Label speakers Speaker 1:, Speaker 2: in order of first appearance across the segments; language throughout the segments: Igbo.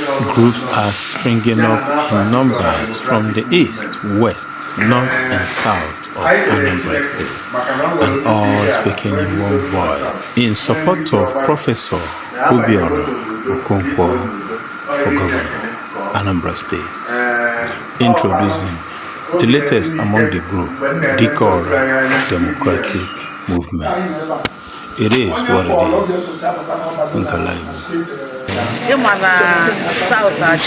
Speaker 1: Groups are springing up in numbers from the east, west, north and south of Anambra State, and all speaking in one voice in support of Professor Obiora Okonkwo for Governor, Anambra State. Introducing the latest among the group, Dikeora Democratic Movement. It is what it is. Ngala Igbo.
Speaker 2: South North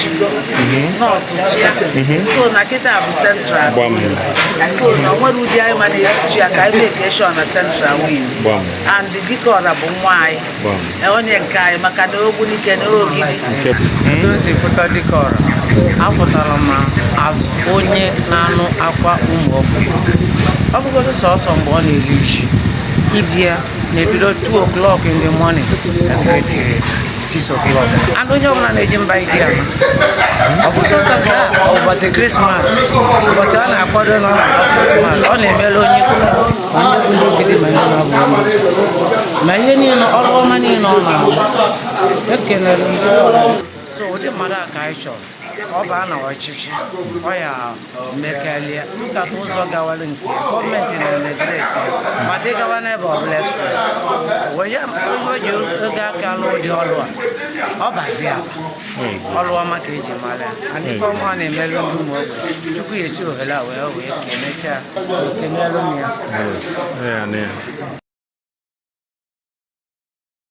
Speaker 2: so na kita central. So na when we dey manage to make sure na central win. And the Dikeora bụ nwanyị. Onye nke maka na ogbunike na ogidi. Dozi foto Dikeora. Afọtara m as onye na-anụ akwa ụmụ ọkụ. Ọ bụgodị sọsọ mgbe ọ na-eri ji. Ibia nebido 2 o'clock in the morning and get 6 o'clock. And when you're not in Mbaekwe, it was a Christmas. It was on Christmas. On a melon, so the mother Obana or Chichi, Oya, Mekalia, look at those Gawalan, comment in a neglect, but they go never bless press. Well, you got Galo the Olwa, Obazia, Olwa Makaji Mala, and if I'm on a melon, you could issue hello, well, we can nature, can